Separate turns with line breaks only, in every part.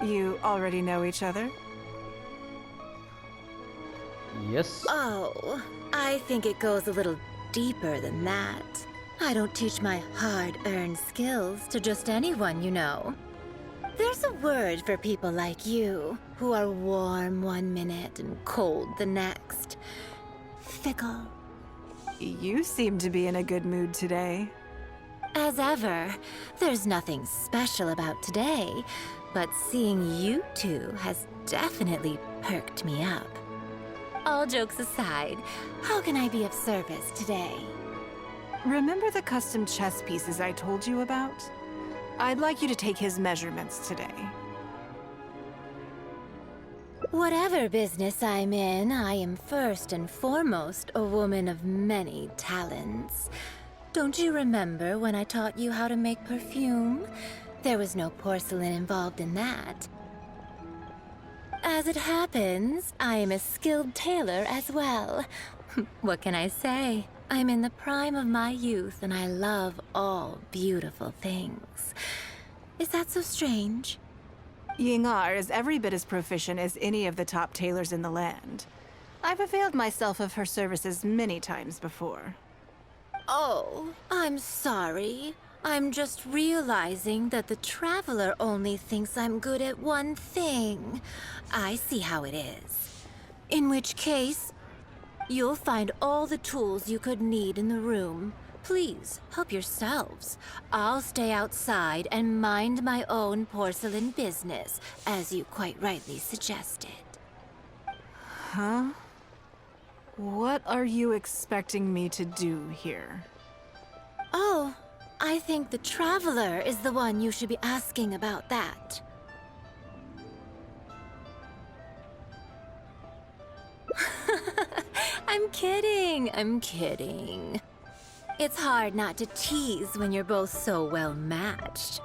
You already know each other?
Yes.
Oh, I think it goes a little deeper than that. I don't teach my hard-earned skills to just anyone, you know. There's a word for people like you, who are warm one minute and cold the next. Fickle.
You seem to be in a good mood today.
As ever, there's nothing special about today, but seeing you two has definitely perked me up. All jokes aside, how can I be of service today?
Remember the custom chess pieces I told you about? I'd like you to take his measurements today.
Whatever business I'm in, I am first and foremost a woman of many talents. Don't you remember when I taught you how to make perfume? There was no porcelain involved in that. As it happens, I am a skilled tailor as well. What can I say? I'm in the prime of my youth and I love all beautiful things. Is that so strange?
Yingar is every bit as proficient as any of the top tailors in the land. I've availed myself of her services many times before.
Oh, I'm sorry. I'm just realizing that the Traveler only thinks I'm good at one thing. I see how it is. In which case, you'll find all the tools you could need in the room. Please, help yourselves. I'll stay outside and mind my own porcelain business, as you quite rightly suggested.
Huh? What are you expecting me to do here?
Oh, I think the Traveler is the one you should be asking about that. I'm kidding. It's hard not to tease when you're both so well matched.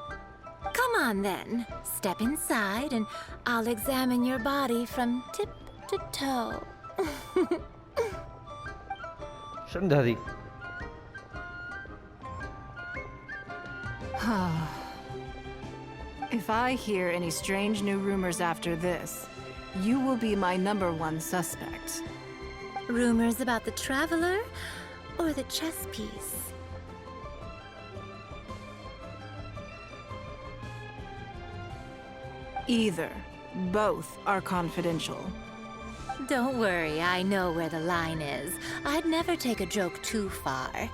Come on then, step inside and I'll examine your body from tip to toe.
شو عندها هذي؟
If I hear any strange new rumors after this, you will be my #1 suspect.
Rumors about the Traveler or the chess piece?
Either. Both are confidential.
Don't worry, I know where the line is. I'd never take a joke too far.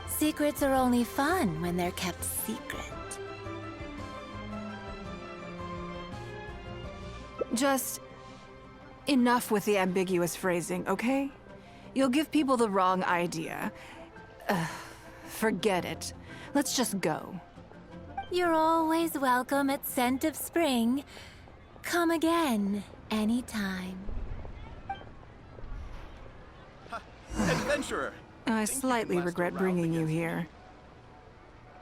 Secrets are only fun when they're kept secret.
Just enough with the ambiguous phrasing, okay? You'll give people the wrong idea. Forget it. Let's just go.
You're always welcome at Scent of Spring. Come again, anytime.
Adventurer!
I slightly regret bringing you here.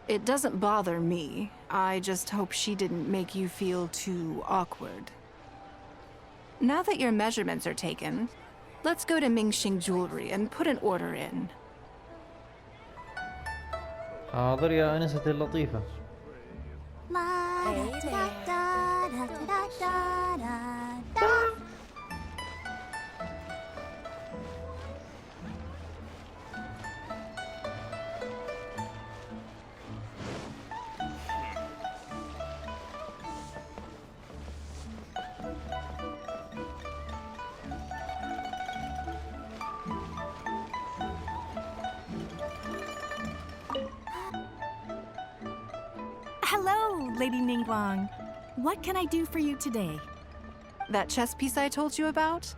It doesn't bother me. I just hope she didn't make you feel too awkward. Now that your measurements are taken, let's go to Mingxing Jewelry and put an order in.
حاضر يا أنسة اللطيفة.
Hello, Lady Ningguang. What can I do for you today?
That chess piece I told you about?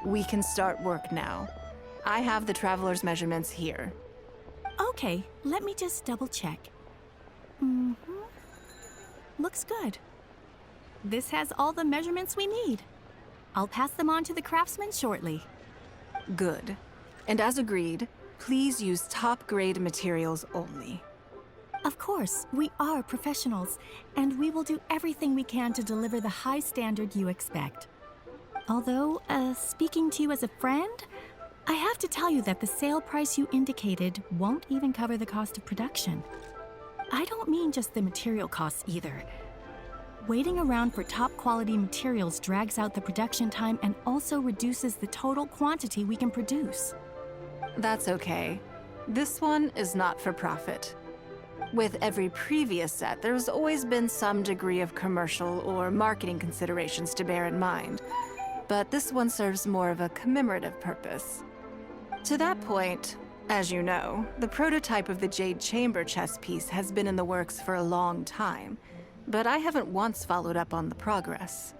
We can start work now. I have the Traveler's measurements here.
Okay, let me just double check. Looks good. This has all the measurements we need. I'll pass them on to the craftsman shortly.
Good. And as agreed, please use top-grade materials only.
Of course, we are professionals, and we will do everything we can to deliver the high standard you expect. Although, speaking to you as a friend, I have to tell you that the sale price you indicated won't even cover the cost of production. I don't mean just the material costs either. Waiting around for top-quality materials drags out the production time and also reduces the total quantity we can produce.
That's okay. This one is not for profit. With every previous set, there's always been some degree of commercial or marketing considerations to bear in mind, but this one serves more of a commemorative purpose. To that point, as you know, the prototype of the Jade Chamber chess piece has been in the works for a long time, but I haven't once followed up on the progress.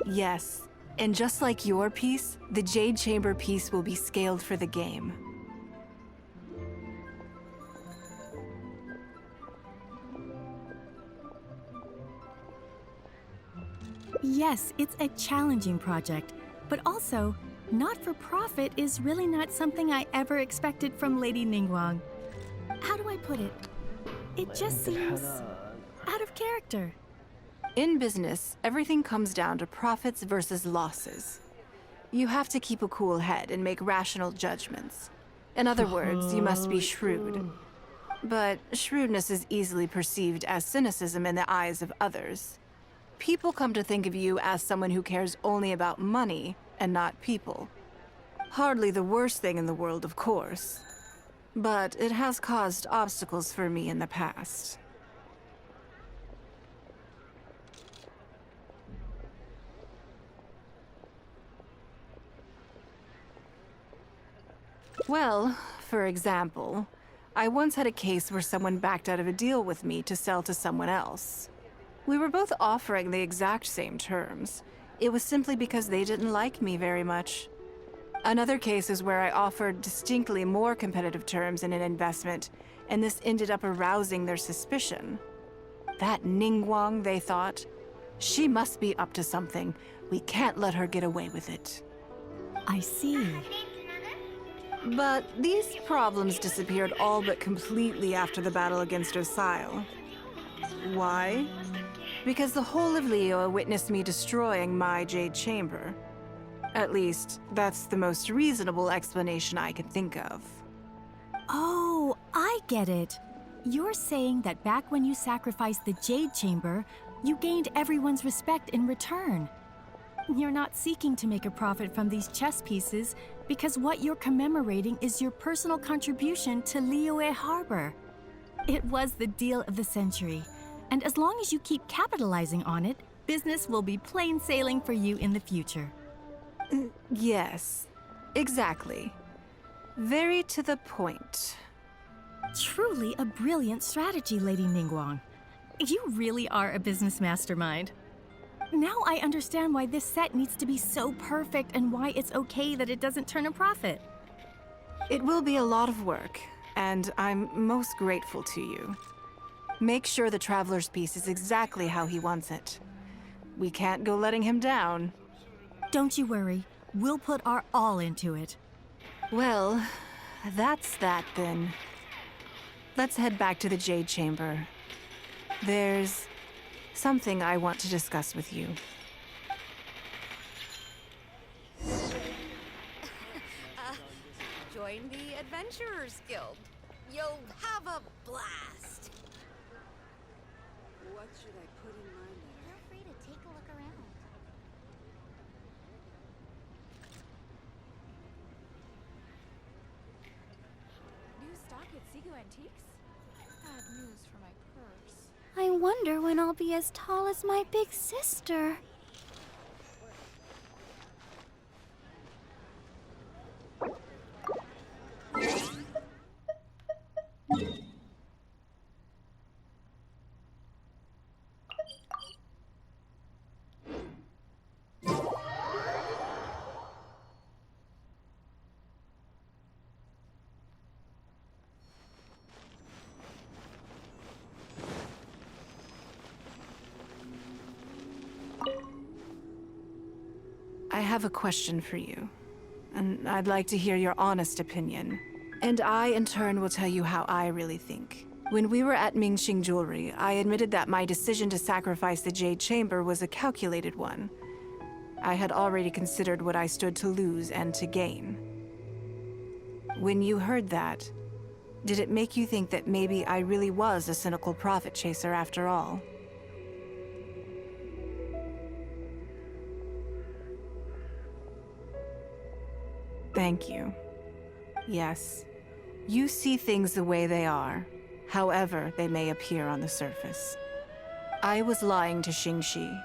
Yes, and just like your piece, the Jade Chamber piece will be scaled for the game.
Yes, it's a challenging project, but also, not-for-profit is really not something I ever expected from Lady Ningguang. How do I put it? It just seems out of character.
In business, everything comes down to profits versus losses. You have to keep a cool head and make rational judgments. In other words, you must be shrewd. But shrewdness is easily perceived as cynicism in the eyes of others. People come to think of you as someone who cares only about money and not people. Hardly the worst thing in the world, of course. But it has caused obstacles for me in the past. Well, for example, I once had a case where someone backed out of a deal with me to sell to someone else. We were both offering the exact same terms. It was simply because they didn't like me very much. Another case is where I offered distinctly more competitive terms in an investment, and this ended up arousing their suspicion. That Ningguang, they thought, she must be up to something. We can't let her get away with it.
I see.
But these problems disappeared all but completely after the battle against Osile. Why? Because the whole of Liyue witnessed me destroying my Jade Chamber. At least, that's the most reasonable explanation I can think of.
Oh, I get it. You're saying that back when you sacrificed the Jade Chamber, you gained everyone's respect in return. You're not seeking to make a profit from these chess pieces because what you're commemorating is your personal contribution to Liyue Harbor. It was the deal of the century, and as long as you keep capitalizing on it, business will be plain sailing for you in the future.
Yes, exactly. Very to the point.
Truly a brilliant strategy, Lady Ningguang. You really are a business mastermind. Now I understand why this set needs to be so perfect and why it's okay that it doesn't turn a profit.
It will be a lot of work, and I'm most grateful to you. Make sure the Traveler's piece is exactly how he wants it. We can't go letting him down.
Don't you worry. We'll put our all into it.
Well, that's that then. Let's head back to the Jade Chamber. There's something I want to discuss with you.
Join the Adventurers Guild. You'll have a blast. What should I put in my letter?
Feel free to take a look around.
New stock at Sigu Antiques? Bad news for my purse.
I wonder when I'll be as tall as my big sister.
I have a question for you, and I'd like to hear your honest opinion. And I, in turn, will tell you how I really think. When we were at Mingxing Jewelry, I admitted that my decision to sacrifice the Jade Chamber was a calculated one. I had already considered what I stood to lose and to gain. When you heard that, did it make you think that maybe I really was a cynical profit chaser after all? Thank you. Yes, you see things the way they are, however they may appear on the surface. I was lying to Xingxi.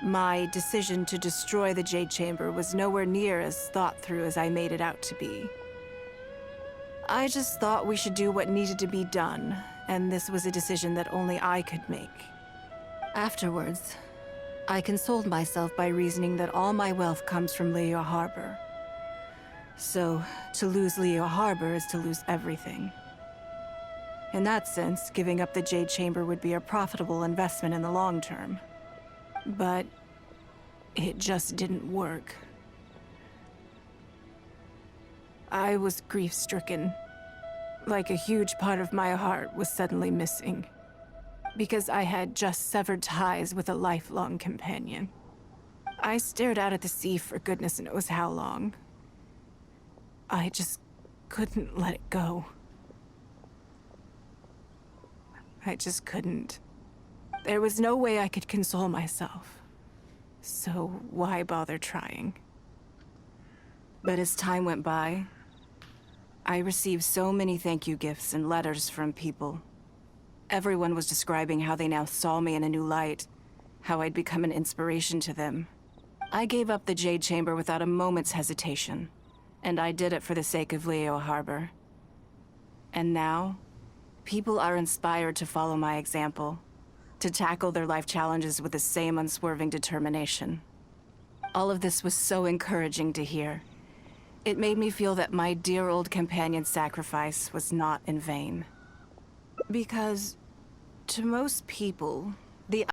My decision to destroy the Jade Chamber was nowhere near as thought through as I made it out to be. I just thought we should do what needed to be done, and this was a decision that only I could make. Afterwards, I consoled myself by reasoning that all my wealth comes from Leo Harbor. So, to lose Leo Harbor is to lose everything. In that sense, giving up the Jade Chamber would be a profitable investment in the long term. But it just didn't work. I was grief-stricken. Like a huge part of my heart was suddenly missing. Because I had just severed ties with a lifelong companion. I stared out at the sea for goodness knows how long. I just couldn't let it go. I just couldn't. There was no way I could console myself. So why bother trying? But as time went by, I received so many thank you gifts and letters from people. Everyone was describing how they now saw me in a new light, how I'd become an inspiration to them. I gave up the Jade Chamber without a moment's hesitation, and I did it for the sake of Leo Harbor. And now, people are inspired to follow my example, to tackle their life challenges with the same unswerving determination. All of this was so encouraging to hear. It made me feel that my dear old companion's sacrifice was not in vain. Because, to most people, the